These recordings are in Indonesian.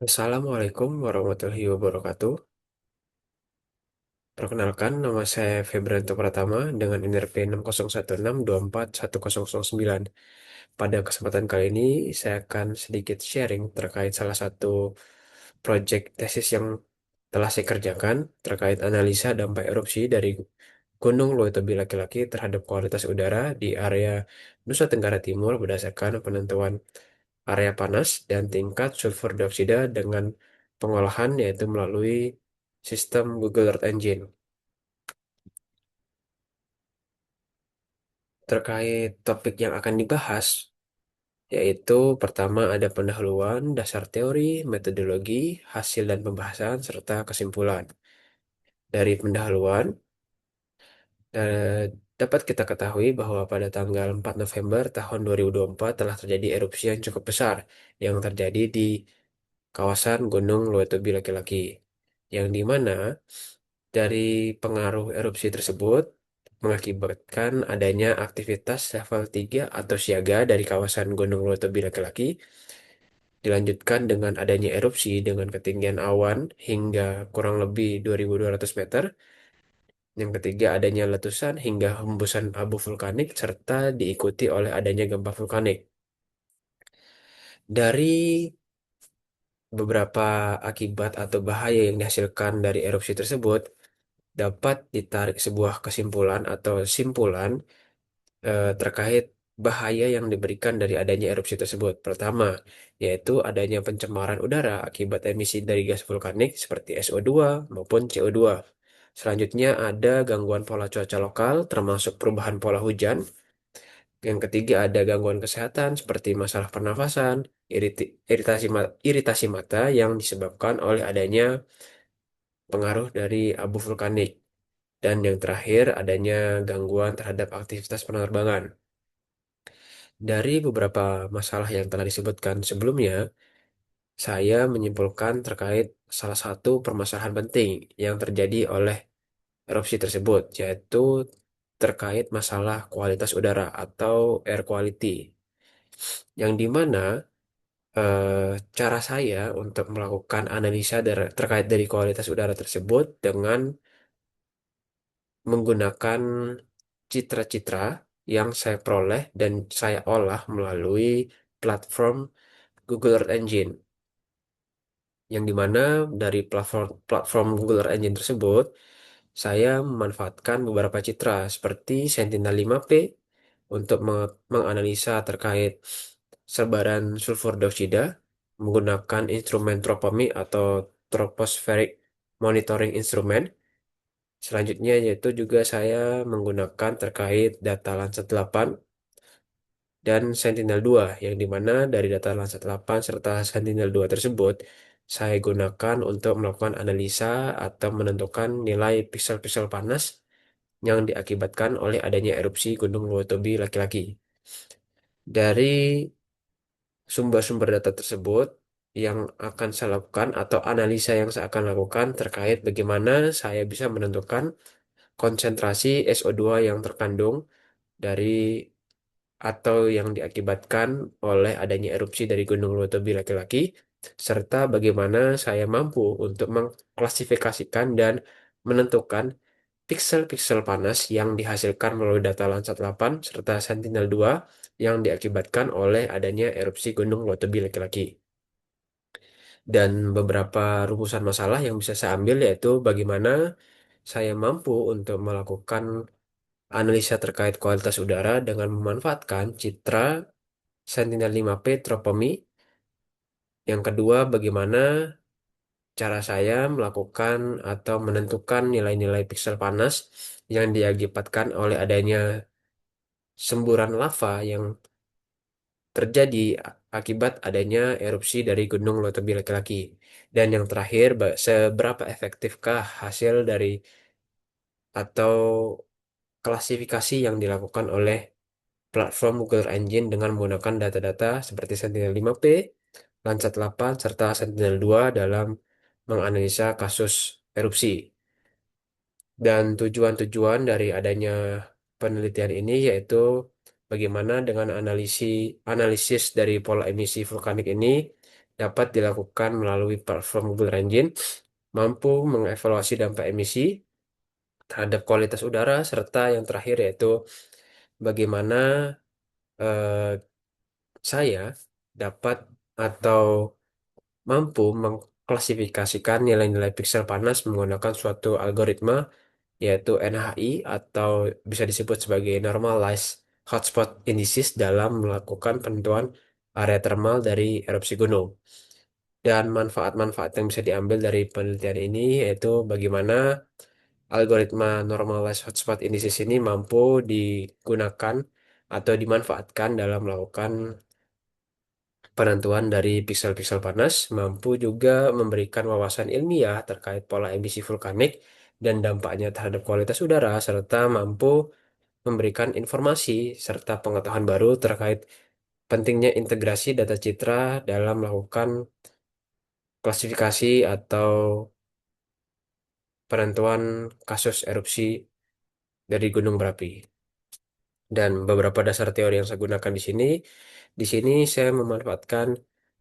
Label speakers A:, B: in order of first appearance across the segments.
A: Assalamualaikum warahmatullahi wabarakatuh. Perkenalkan, nama saya Febranto Pratama dengan NRP 6016241009. Pada kesempatan kali ini, saya akan sedikit sharing terkait salah satu proyek tesis yang telah saya kerjakan terkait analisa dampak erupsi dari Gunung Leutobi Laki-Laki terhadap kualitas udara di area Nusa Tenggara Timur berdasarkan penentuan area panas dan tingkat sulfur dioksida dengan pengolahan yaitu melalui sistem Google Earth Engine. Terkait topik yang akan dibahas, yaitu pertama ada pendahuluan, dasar teori, metodologi, hasil dan pembahasan, serta kesimpulan. Dari pendahuluan, dapat kita ketahui bahwa pada tanggal 4 November tahun 2024 telah terjadi erupsi yang cukup besar yang terjadi di kawasan Gunung Leutobi Laki-Laki, yang dimana dari pengaruh erupsi tersebut mengakibatkan adanya aktivitas level 3 atau siaga dari kawasan Gunung Leutobi Laki-Laki, dilanjutkan dengan adanya erupsi dengan ketinggian awan hingga kurang lebih 2.200 meter. Yang ketiga adanya letusan hingga hembusan abu vulkanik serta diikuti oleh adanya gempa vulkanik. Dari beberapa akibat atau bahaya yang dihasilkan dari erupsi tersebut, dapat ditarik sebuah kesimpulan atau simpulan terkait bahaya yang diberikan dari adanya erupsi tersebut. Pertama, yaitu adanya pencemaran udara akibat emisi dari gas vulkanik seperti SO2 maupun CO2. Selanjutnya ada gangguan pola cuaca lokal termasuk perubahan pola hujan. Yang ketiga ada gangguan kesehatan seperti masalah pernafasan, iritasi mata yang disebabkan oleh adanya pengaruh dari abu vulkanik. Dan yang terakhir adanya gangguan terhadap aktivitas penerbangan. Dari beberapa masalah yang telah disebutkan sebelumnya, saya menyimpulkan terkait salah satu permasalahan penting yang terjadi oleh erupsi tersebut, yaitu terkait masalah kualitas udara atau air quality, yang dimana cara saya untuk melakukan analisa terkait dari kualitas udara tersebut dengan menggunakan citra-citra yang saya peroleh dan saya olah melalui platform Google Earth Engine, yang dimana dari platform platform Google Earth Engine tersebut saya memanfaatkan beberapa citra seperti Sentinel-5P untuk menganalisa terkait sebaran sulfur dioksida menggunakan instrumen tropomi atau tropospheric monitoring instrument. Selanjutnya yaitu juga saya menggunakan terkait data Landsat 8 dan Sentinel-2, yang dimana dari data Landsat 8 serta Sentinel-2 tersebut saya gunakan untuk melakukan analisa atau menentukan nilai piksel-piksel panas yang diakibatkan oleh adanya erupsi Gunung Leutobi Laki-Laki. Dari sumber-sumber data tersebut yang akan saya lakukan atau analisa yang saya akan lakukan terkait bagaimana saya bisa menentukan konsentrasi SO2 yang terkandung dari atau yang diakibatkan oleh adanya erupsi dari Gunung Leutobi Laki-Laki, serta bagaimana saya mampu untuk mengklasifikasikan dan menentukan piksel-piksel panas yang dihasilkan melalui data Landsat 8 serta Sentinel-2 yang diakibatkan oleh adanya erupsi Gunung Leutobi Laki-Laki. Dan beberapa rumusan masalah yang bisa saya ambil yaitu bagaimana saya mampu untuk melakukan analisa terkait kualitas udara dengan memanfaatkan citra Sentinel-5P Tropomi. Yang kedua, bagaimana cara saya melakukan atau menentukan nilai-nilai piksel panas yang diakibatkan oleh adanya semburan lava yang terjadi akibat adanya erupsi dari Gunung Leutobi Laki-Laki. Dan yang terakhir, seberapa efektifkah hasil dari atau klasifikasi yang dilakukan oleh platform Google Engine dengan menggunakan data-data seperti Sentinel-5P, Landsat 8, serta Sentinel-2 dalam menganalisa kasus erupsi. Dan tujuan-tujuan dari adanya penelitian ini yaitu bagaimana dengan analisis dari pola emisi vulkanik ini dapat dilakukan melalui platform Google Engine, mampu mengevaluasi dampak emisi terhadap kualitas udara, serta yang terakhir yaitu bagaimana eh, saya dapat atau mampu mengklasifikasikan nilai-nilai piksel panas menggunakan suatu algoritma yaitu NHI atau bisa disebut sebagai Normalized Hotspot Indices dalam melakukan penentuan area termal dari erupsi gunung. Dan manfaat-manfaat yang bisa diambil dari penelitian ini yaitu bagaimana algoritma Normalized Hotspot Indices ini mampu digunakan atau dimanfaatkan dalam melakukan penentuan dari piksel-piksel panas, mampu juga memberikan wawasan ilmiah terkait pola emisi vulkanik dan dampaknya terhadap kualitas udara, serta mampu memberikan informasi serta pengetahuan baru terkait pentingnya integrasi data citra dalam melakukan klasifikasi atau penentuan kasus erupsi dari gunung berapi. Dan beberapa dasar teori yang saya gunakan di sini saya memanfaatkan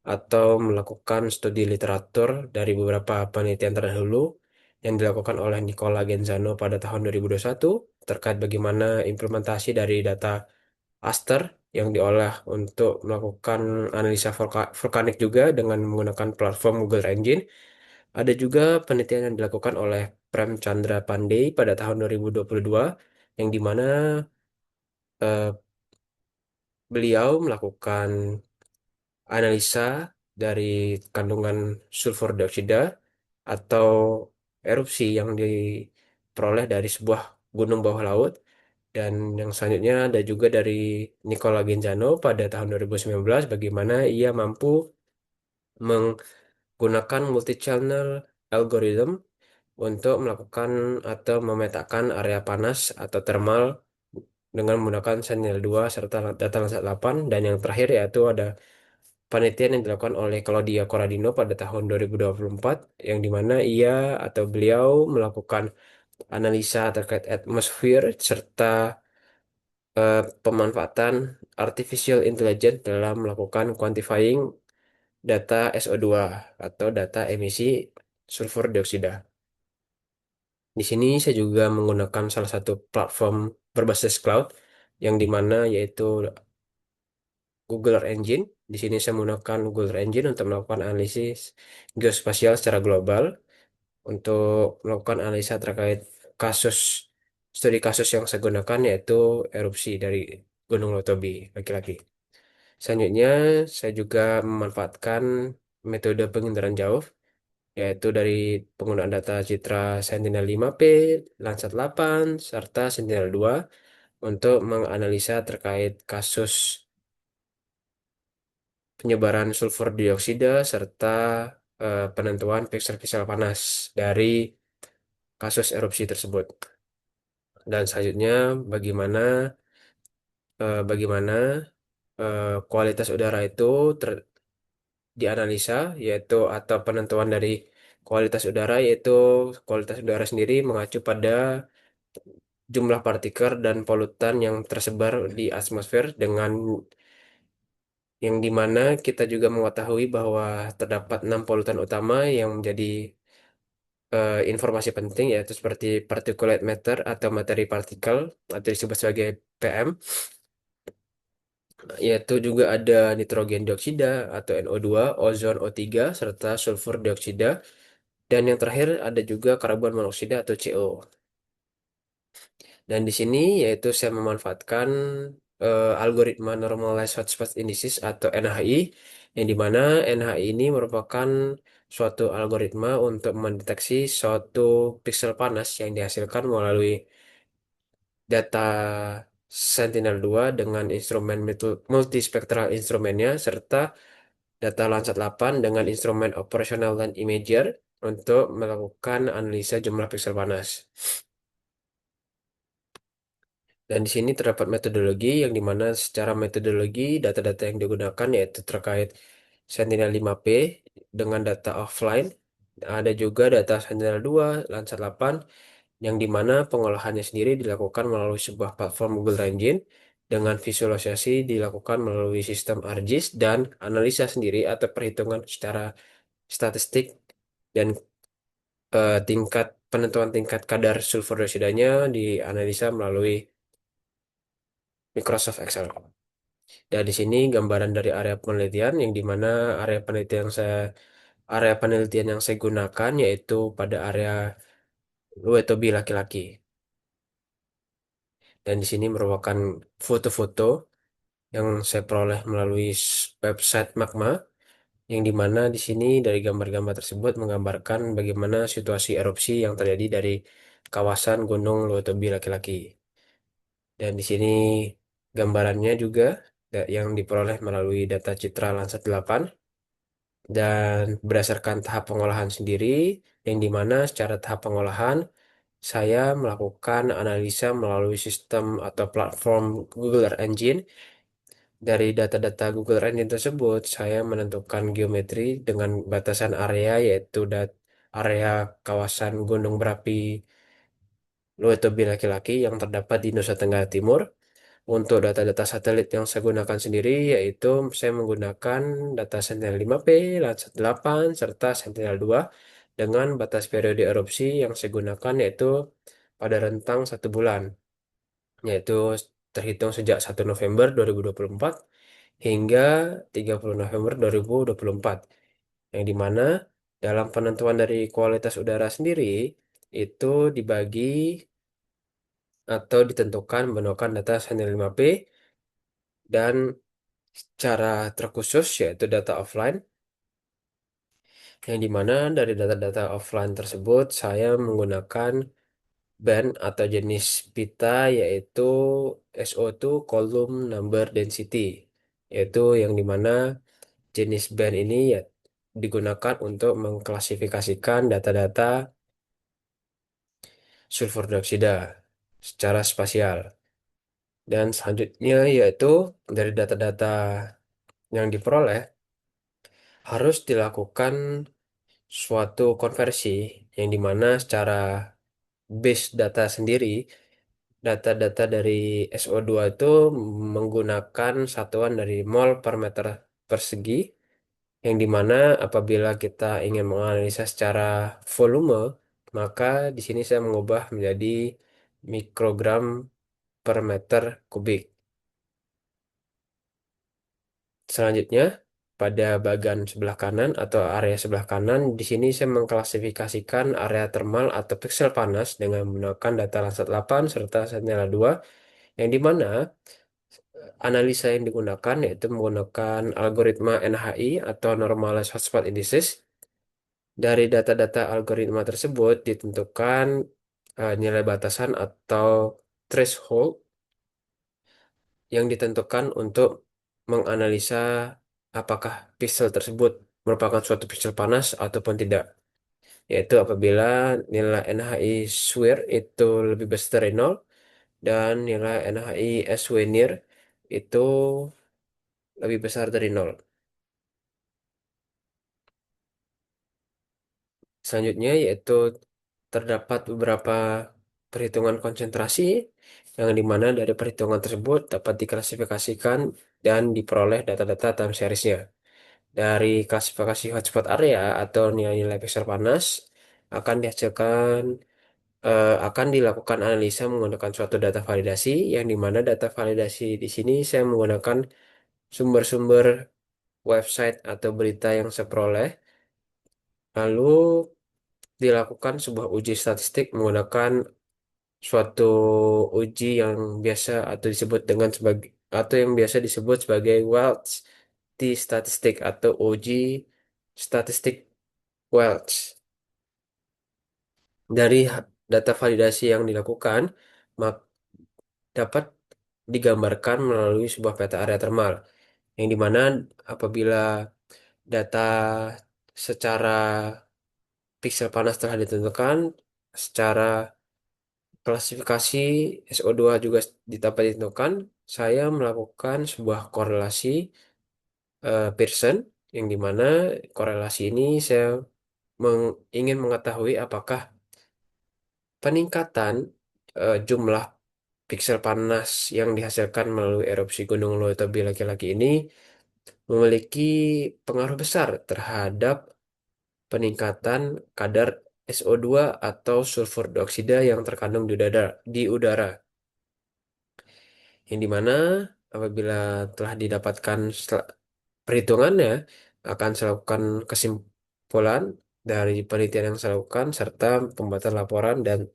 A: atau melakukan studi literatur dari beberapa penelitian terdahulu yang dilakukan oleh Nicola Genzano pada tahun 2021 terkait bagaimana implementasi dari data Aster yang diolah untuk melakukan analisa vulkanik juga dengan menggunakan platform Google Engine. Ada juga penelitian yang dilakukan oleh Prem Chandra Pandey pada tahun 2022 yang dimana beliau melakukan analisa dari kandungan sulfur dioksida atau erupsi yang diperoleh dari sebuah gunung bawah laut. Dan yang selanjutnya ada juga dari Nicola Genzano pada tahun 2019 bagaimana ia mampu menggunakan multi-channel algorithm untuk melakukan atau memetakan area panas atau thermal dengan menggunakan Sentinel-2 serta data Landsat 8. Dan yang terakhir yaitu ada penelitian yang dilakukan oleh Claudia Corradino pada tahun 2024 yang dimana ia atau beliau melakukan analisa terkait atmosfer serta pemanfaatan artificial intelligence dalam melakukan quantifying data SO2 atau data emisi sulfur dioksida. Di sini saya juga menggunakan salah satu platform berbasis cloud yang dimana yaitu Google Earth Engine. Di sini saya menggunakan Google Earth Engine untuk melakukan analisis geospasial secara global untuk melakukan analisa terkait kasus studi kasus yang saya gunakan yaitu erupsi dari Gunung Lotobi laki-laki. Selanjutnya, saya juga memanfaatkan metode penginderaan jauh, yaitu dari penggunaan data citra Sentinel-5P, Landsat 8, serta Sentinel-2 untuk menganalisa terkait kasus penyebaran sulfur dioksida serta penentuan piksel-piksel panas dari kasus erupsi tersebut. Dan selanjutnya, bagaimana bagaimana kualitas udara itu dianalisa yaitu atau penentuan dari kualitas udara yaitu kualitas udara sendiri mengacu pada jumlah partikel dan polutan yang tersebar di atmosfer dengan yang dimana kita juga mengetahui bahwa terdapat 6 polutan utama yang menjadi informasi penting yaitu seperti particulate matter atau materi partikel atau disebut sebagai PM, yaitu juga ada nitrogen dioksida atau NO2, ozon O3 serta sulfur dioksida. Dan yang terakhir ada juga karbon monoksida atau CO. Dan di sini yaitu saya memanfaatkan algoritma Normalized Hotspot Indices atau NHI, yang dimana NHI ini merupakan suatu algoritma untuk mendeteksi suatu piksel panas yang dihasilkan melalui data Sentinel-2 dengan instrumen multispektral instrumennya serta data Landsat 8 dengan instrumen operasional dan imager untuk melakukan analisa jumlah piksel panas. Dan di sini terdapat metodologi yang dimana secara metodologi data-data yang digunakan yaitu terkait Sentinel-5P dengan data offline. Ada juga data Sentinel-2, Landsat 8 yang dimana pengolahannya sendiri dilakukan melalui sebuah platform Google Engine dengan visualisasi dilakukan melalui sistem ARGIS dan analisa sendiri atau perhitungan secara statistik dan tingkat penentuan tingkat kadar sulfur dioksidanya dianalisa melalui Microsoft Excel. Dan di sini gambaran dari area penelitian yang dimana area penelitian yang saya gunakan yaitu pada area Luetobi laki-laki. Dan di sini merupakan foto-foto yang saya peroleh melalui website Magma, yang dimana di sini dari gambar-gambar tersebut menggambarkan bagaimana situasi erupsi yang terjadi dari kawasan Gunung Luetobi laki-laki. Dan di sini gambarannya juga yang diperoleh melalui data citra Landsat 8 dan berdasarkan tahap pengolahan sendiri, yang dimana secara tahap pengolahan saya melakukan analisa melalui sistem atau platform Google Earth Engine. Dari data-data Google Earth Engine tersebut, saya menentukan geometri dengan batasan area, yaitu area kawasan Gunung Berapi Luetobi laki-laki yang terdapat di Nusa Tenggara Timur. Untuk data-data satelit yang saya gunakan sendiri, yaitu saya menggunakan data Sentinel-5P, Landsat 8, serta Sentinel-2 dengan batas periode erupsi yang saya gunakan yaitu pada rentang 1 bulan, yaitu terhitung sejak 1 November 2024 hingga 30 November 2024, yang dimana dalam penentuan dari kualitas udara sendiri itu dibagi atau ditentukan menggunakan data Sentinel-5P dan cara terkhusus yaitu data offline, yang dimana dari data-data offline tersebut saya menggunakan band atau jenis pita yaitu SO2 column number density, yaitu yang dimana jenis band ini ya digunakan untuk mengklasifikasikan data-data sulfur dioksida secara spasial. Dan selanjutnya yaitu dari data-data yang diperoleh harus dilakukan suatu konversi, yang dimana secara base data sendiri, data-data dari SO2 itu menggunakan satuan dari mol per meter persegi, yang dimana apabila kita ingin menganalisa secara volume, maka di sini saya mengubah menjadi mikrogram per meter kubik. Selanjutnya, pada bagian sebelah kanan atau area sebelah kanan, di sini saya mengklasifikasikan area termal atau piksel panas dengan menggunakan data Landsat 8 serta Sentinel-2, yang dimana analisa yang digunakan yaitu menggunakan algoritma NHI atau Normalized Hotspot Indices. Dari data-data algoritma tersebut ditentukan nilai batasan atau threshold yang ditentukan untuk menganalisa apakah pixel tersebut merupakan suatu pixel panas ataupun tidak. Yaitu apabila nilai NHI SWIR itu lebih besar dari 0 dan nilai NHI SWNIR itu lebih besar dari 0. Selanjutnya yaitu terdapat beberapa perhitungan konsentrasi yang dimana dari perhitungan tersebut dapat diklasifikasikan dan diperoleh data-data time seriesnya. Dari klasifikasi hotspot area atau nilai-nilai pixel panas akan dihasilkan akan dilakukan analisa menggunakan suatu data validasi, yang dimana data validasi di sini saya menggunakan sumber-sumber website atau berita yang saya peroleh, lalu dilakukan sebuah uji statistik menggunakan suatu uji yang biasa atau disebut dengan sebagai atau yang biasa disebut sebagai Welch T-statistik atau uji statistik Welch. Dari data validasi yang dilakukan, mak- dapat digambarkan melalui sebuah peta area termal, yang dimana apabila data secara piksel panas telah ditentukan, secara klasifikasi SO2 juga dapat ditentukan, saya melakukan sebuah korelasi Pearson, yang dimana korelasi ini saya ingin mengetahui apakah peningkatan jumlah Piksel panas yang dihasilkan melalui erupsi Gunung Loitobi laki-laki ini memiliki pengaruh besar terhadap peningkatan kadar SO2 atau sulfur dioksida yang terkandung di udara, yang dimana apabila telah didapatkan perhitungannya akan saya lakukan kesimpulan dari penelitian yang saya lakukan serta pembuatan laporan dan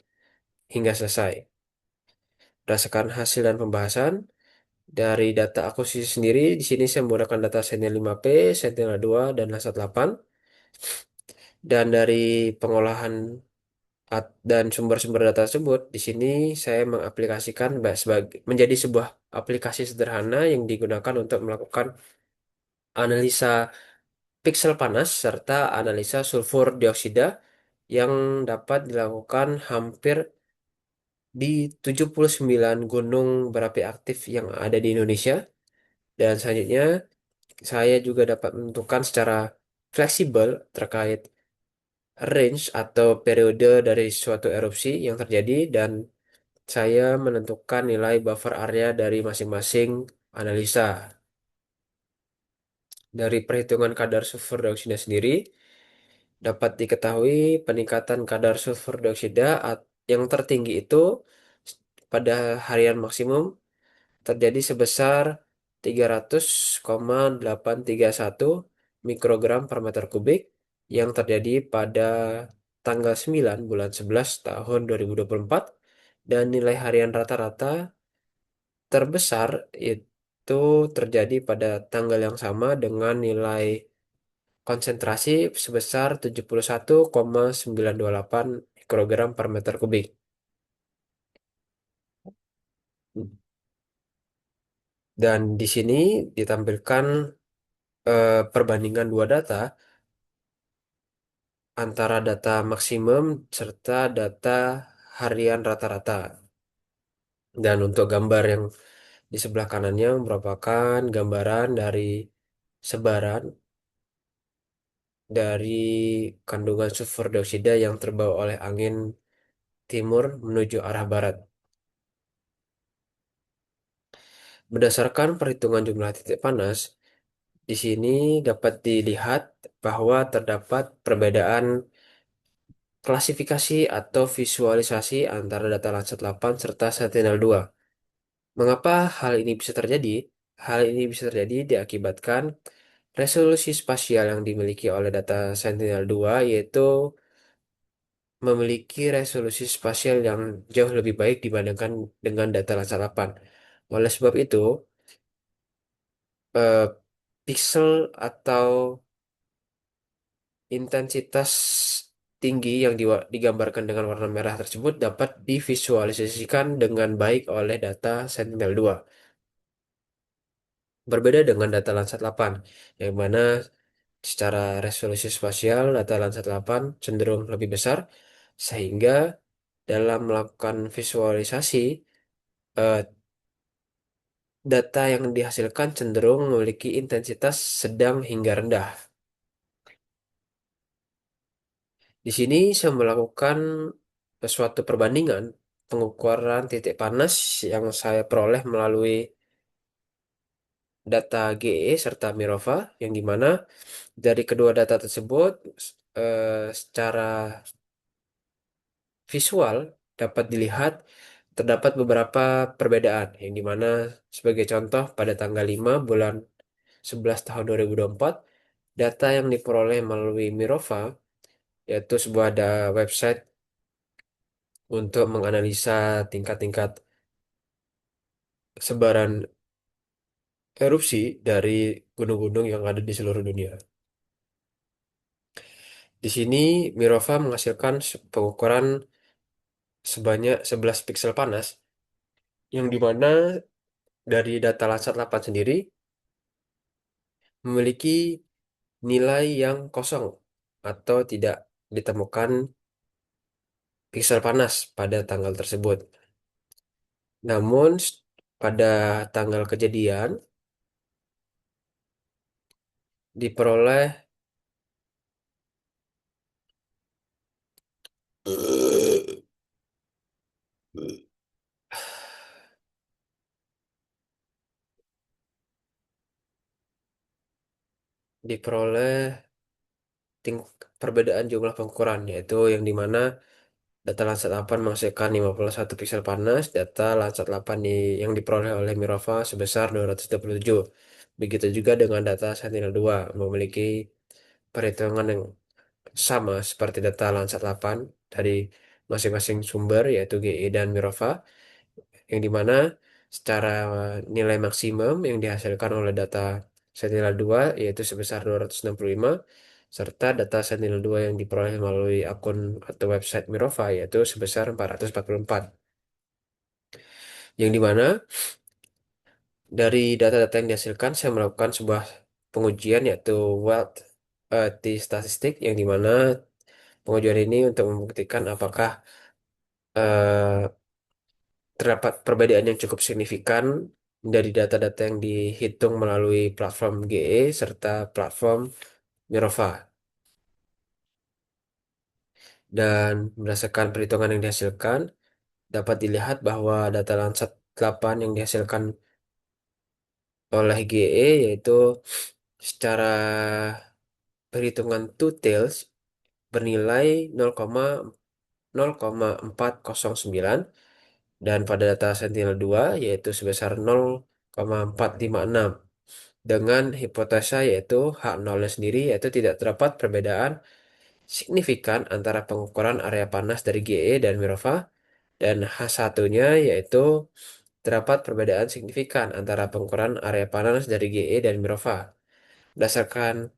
A: hingga selesai. Berdasarkan hasil dan pembahasan dari data akuisisi sendiri, di sini saya menggunakan data Sentinel-5P, Sentinel-2, dan Landsat 8. Dan dari pengolahan dan sumber-sumber data tersebut, di sini saya mengaplikasikan sebagai menjadi sebuah aplikasi sederhana yang digunakan untuk melakukan analisa piksel panas serta analisa sulfur dioksida yang dapat dilakukan hampir di 79 gunung berapi aktif yang ada di Indonesia. Dan selanjutnya, saya juga dapat menentukan secara fleksibel terkait range atau periode dari suatu erupsi yang terjadi, dan saya menentukan nilai buffer area dari masing-masing analisa. Dari perhitungan kadar sulfur dioksida sendiri, dapat diketahui peningkatan kadar sulfur dioksida yang tertinggi itu pada harian maksimum terjadi sebesar 300,831 mikrogram per meter kubik yang terjadi pada tanggal 9 bulan 11 tahun 2024, dan nilai harian rata-rata terbesar itu terjadi pada tanggal yang sama dengan nilai konsentrasi sebesar 71,928 mikrogram per meter kubik. Dan di sini ditampilkan perbandingan dua data antara data maksimum serta data harian rata-rata. Dan untuk gambar yang di sebelah kanannya merupakan gambaran dari sebaran dari kandungan sulfur dioksida yang terbawa oleh angin timur menuju arah barat. Berdasarkan perhitungan jumlah titik panas, di sini dapat dilihat bahwa terdapat perbedaan klasifikasi atau visualisasi antara data Landsat 8 serta Sentinel-2. Mengapa hal ini bisa terjadi? Hal ini bisa terjadi diakibatkan resolusi spasial yang dimiliki oleh data Sentinel-2, yaitu memiliki resolusi spasial yang jauh lebih baik dibandingkan dengan data Landsat 8. Oleh sebab itu, eh, pixel atau intensitas tinggi yang digambarkan dengan warna merah tersebut dapat divisualisasikan dengan baik oleh data Sentinel-2. Berbeda dengan data Landsat 8, yang mana secara resolusi spasial data Landsat 8 cenderung lebih besar, sehingga dalam melakukan visualisasi, eh, data yang dihasilkan cenderung memiliki intensitas sedang hingga rendah. Di sini saya melakukan suatu perbandingan pengukuran titik panas yang saya peroleh melalui data GE serta Mirova, yang dimana dari kedua data tersebut secara visual dapat dilihat terdapat beberapa perbedaan, yang dimana sebagai contoh pada tanggal 5 bulan 11 tahun 2024, data yang diperoleh melalui Mirova, yaitu sebuah website untuk menganalisa tingkat-tingkat sebaran erupsi dari gunung-gunung yang ada di seluruh dunia. Di sini Mirova menghasilkan pengukuran sebanyak 11 piksel panas, yang dimana dari data Landsat 8 sendiri memiliki nilai yang kosong atau tidak ditemukan piksel panas pada tanggal tersebut. Namun pada tanggal kejadian diperoleh diperoleh perbedaan jumlah pengukuran, yaitu yang dimana data Landsat 8 menghasilkan 51 piksel panas, data Landsat 8 yang diperoleh oleh Mirava sebesar 227. Begitu juga dengan data Sentinel-2 memiliki perhitungan yang sama seperti data Landsat 8 dari masing-masing sumber yaitu GE dan Mirava, yang dimana secara nilai maksimum yang dihasilkan oleh data Sentinel-2 yaitu sebesar 265, serta data Sentinel-2 yang diperoleh melalui akun atau website Mirova yaitu sebesar 444. Yang dimana dari data-data yang dihasilkan saya melakukan sebuah pengujian yaitu wealth T-statistik, yang dimana pengujian ini untuk membuktikan apakah eh, terdapat perbedaan yang cukup signifikan dari data-data yang dihitung melalui platform GE serta platform Mirova. Dan berdasarkan perhitungan yang dihasilkan, dapat dilihat bahwa data Landsat 8 yang dihasilkan oleh GE yaitu secara perhitungan two tails bernilai 0,409, dan pada data Sentinel-2 yaitu sebesar 0,456, dengan hipotesa yaitu H0 sendiri yaitu tidak terdapat perbedaan signifikan antara pengukuran area panas dari GE dan Mirova, dan H1-nya yaitu terdapat perbedaan signifikan antara pengukuran area panas dari GE dan Mirova. Berdasarkan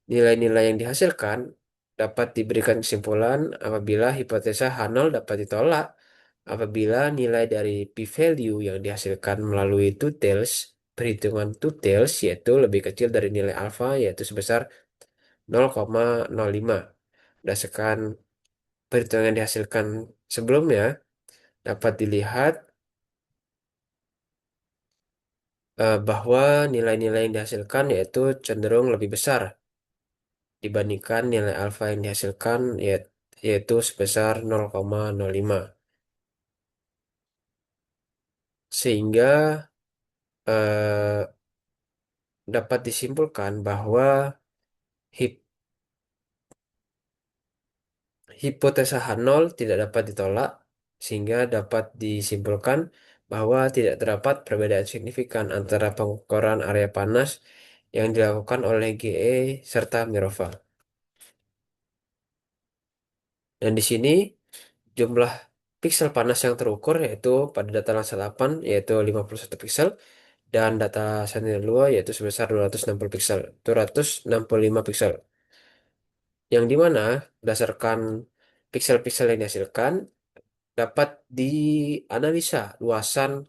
A: nilai-nilai yang dihasilkan, dapat diberikan kesimpulan apabila hipotesa H0 dapat ditolak apabila nilai dari p-value yang dihasilkan melalui two-tails, perhitungan two-tails, yaitu lebih kecil dari nilai alfa yaitu sebesar 0,05. Berdasarkan perhitungan yang dihasilkan sebelumnya, dapat dilihat bahwa nilai-nilai yang dihasilkan yaitu cenderung lebih besar dibandingkan nilai alfa yang dihasilkan, yaitu sebesar 0,05. Sehingga eh, dapat disimpulkan bahwa hip- hipotesa H0 tidak dapat ditolak, sehingga dapat disimpulkan bahwa tidak terdapat perbedaan signifikan antara pengukuran area panas yang dilakukan oleh GE serta Mirova. Dan di sini jumlah piksel panas yang terukur yaitu pada data Landsat 8 yaitu 51 piksel, dan data Sentinel-2 yaitu sebesar 260 piksel, 265 piksel. Yang dimana berdasarkan piksel-piksel yang dihasilkan dapat dianalisa luasan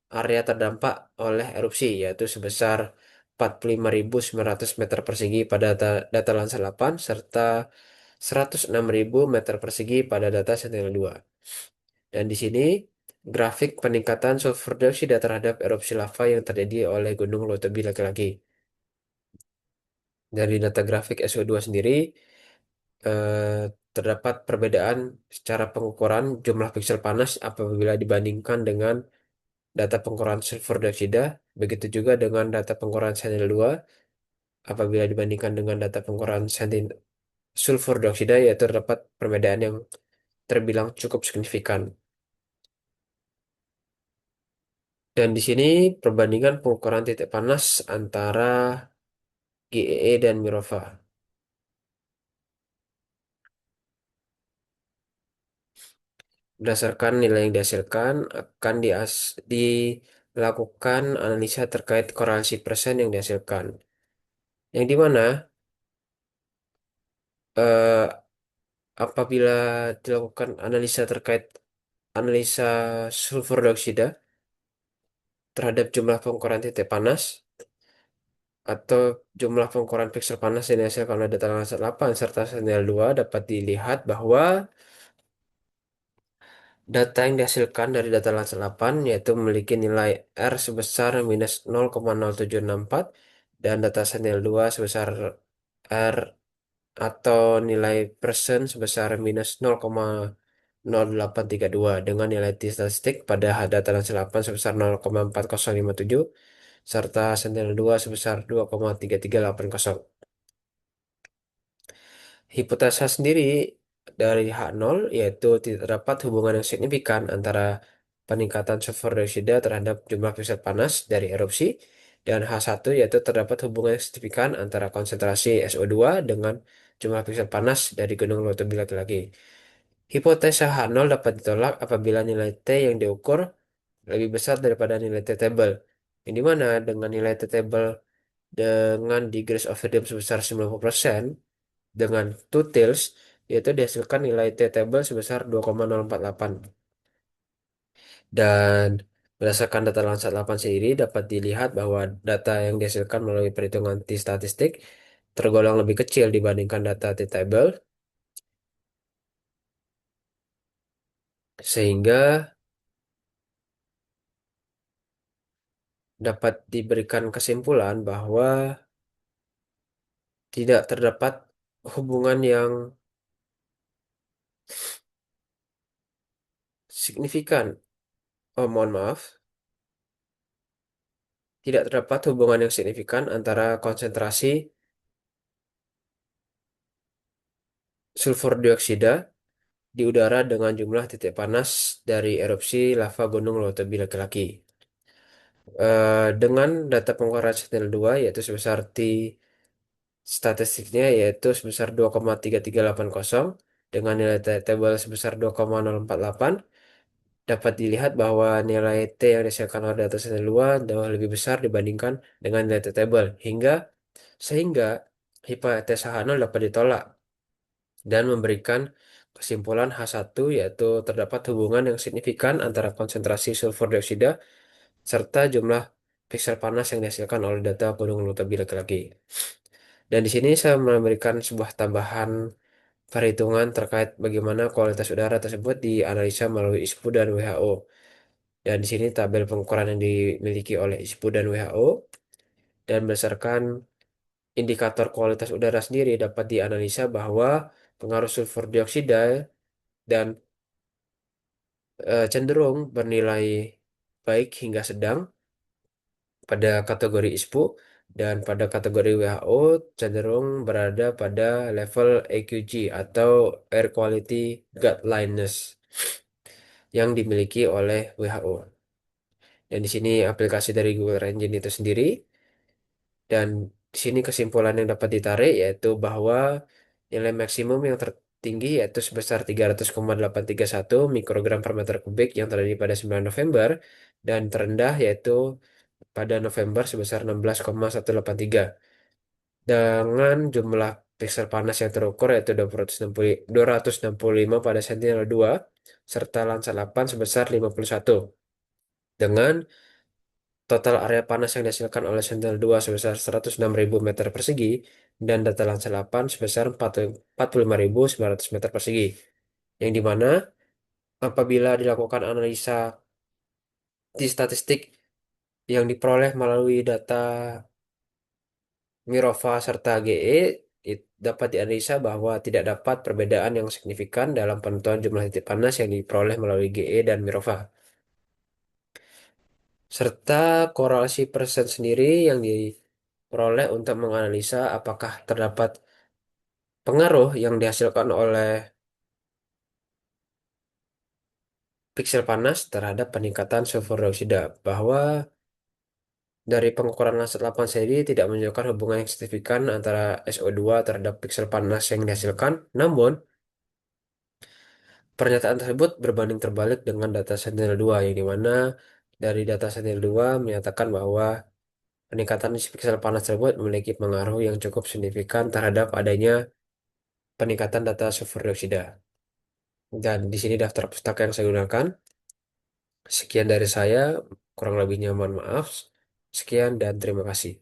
A: area terdampak oleh erupsi yaitu sebesar 45.900 meter persegi pada data Landsat 8 serta 106.000 meter persegi pada data Sentinel-2. Dan di sini grafik peningkatan sulfur dioksida terhadap erupsi lava yang terjadi oleh Gunung Lotobi laki-laki. Dari data grafik SO2 sendiri, terdapat perbedaan secara pengukuran jumlah piksel panas apabila dibandingkan dengan data pengukuran sulfur dioksida, begitu juga dengan data pengukuran Sentinel-2 apabila dibandingkan dengan data pengukuran sulfur dioksida, yaitu terdapat perbedaan yang terbilang cukup signifikan. Dan di sini perbandingan pengukuran titik panas antara GEE dan Mirova. Berdasarkan nilai yang dihasilkan, akan dilakukan analisa terkait korelasi persen yang dihasilkan. Yang dimana apabila dilakukan analisa terkait analisa sulfur dioksida terhadap jumlah pengukuran titik panas atau jumlah pengukuran piksel panas yang dihasilkan oleh data Landsat 8 serta Sentinel-2, dapat dilihat bahwa data yang dihasilkan dari data Landsat 8 yaitu memiliki nilai R sebesar minus 0,0764, dan data Sentinel-2 sebesar R atau nilai persen sebesar minus 0,0832, dengan nilai T statistik pada data Landsat 8 sebesar 0,4057 serta Sentinel-2 sebesar 2,3380. Hipotesa sendiri dari H0 yaitu tidak terdapat hubungan yang signifikan antara peningkatan sulfur dioksida terhadap jumlah piksel panas dari erupsi dan H1 yaitu terdapat hubungan yang signifikan antara konsentrasi SO2 dengan jumlah piksel panas dari gunung Lotobi laki-laki. Hipotesa H0 dapat ditolak apabila nilai T yang diukur lebih besar daripada nilai T table. Yang dimana dengan nilai T table dengan degrees of freedom sebesar 90% dengan two tails yaitu dihasilkan nilai T table sebesar 2,048 dan berdasarkan data Landsat 8 sendiri dapat dilihat bahwa data yang dihasilkan melalui perhitungan t-statistik tergolong lebih kecil dibandingkan data t-table sehingga dapat diberikan kesimpulan bahwa tidak terdapat hubungan yang signifikan. Oh, mohon maaf. Tidak terdapat hubungan yang signifikan antara konsentrasi sulfur dioksida di udara dengan jumlah titik panas dari erupsi lava Gunung Lotobi laki-laki. Dengan data pengeluaran Sentinel-2 yaitu sebesar T statistiknya yaitu sebesar 2,3380 dengan nilai table sebesar 2,048 dapat dilihat bahwa nilai T yang dihasilkan oleh data Sentinel-2 jauh lebih besar dibandingkan dengan nilai T table sehingga hipotesa H0 dapat ditolak dan memberikan kesimpulan H1 yaitu terdapat hubungan yang signifikan antara konsentrasi sulfur dioksida serta jumlah piksel panas yang dihasilkan oleh data gunung Lotobi laki-laki. Dan di sini saya memberikan sebuah tambahan perhitungan terkait bagaimana kualitas udara tersebut dianalisa melalui ISPU dan WHO. Dan di sini tabel pengukuran yang dimiliki oleh ISPU dan WHO dan berdasarkan indikator kualitas udara sendiri dapat dianalisa bahwa pengaruh sulfur dioksida dan cenderung bernilai baik hingga sedang pada kategori ISPU dan pada kategori WHO cenderung berada pada level AQG atau Air Quality Guidelines yang dimiliki oleh WHO. Dan di sini aplikasi dari Google Engine itu sendiri dan di sini kesimpulan yang dapat ditarik yaitu bahwa nilai maksimum yang tertinggi yaitu sebesar 300,831 mikrogram per meter kubik yang terjadi pada 9 November dan terendah yaitu pada November sebesar 16,183 dengan jumlah piksel panas yang terukur yaitu 265 pada Sentinel-2 serta Landsat 8 sebesar 51 dengan total area panas yang dihasilkan oleh Sentinel-2 sebesar 106.000 meter persegi dan data Landsat 8 sebesar 45.900 meter persegi yang dimana apabila dilakukan analisa di statistik yang diperoleh melalui data Mirova serta GE dapat dianalisa bahwa tidak dapat perbedaan yang signifikan dalam penentuan jumlah titik panas yang diperoleh melalui GE dan Mirova. Serta korelasi persen sendiri yang diperoleh untuk menganalisa apakah terdapat pengaruh yang dihasilkan oleh piksel panas terhadap peningkatan sulfur dioksida bahwa dari pengukuran Landsat 8 sendiri tidak menunjukkan hubungan yang signifikan antara SO2 terhadap piksel panas yang dihasilkan, namun pernyataan tersebut berbanding terbalik dengan data Sentinel-2 yang dimana dari data Sentinel-2 menyatakan bahwa peningkatan isi piksel panas tersebut memiliki pengaruh yang cukup signifikan terhadap adanya peningkatan data sulfur dioksida. Dan di sini daftar pustaka yang saya gunakan. Sekian dari saya, kurang lebihnya mohon maaf. Sekian dan terima kasih.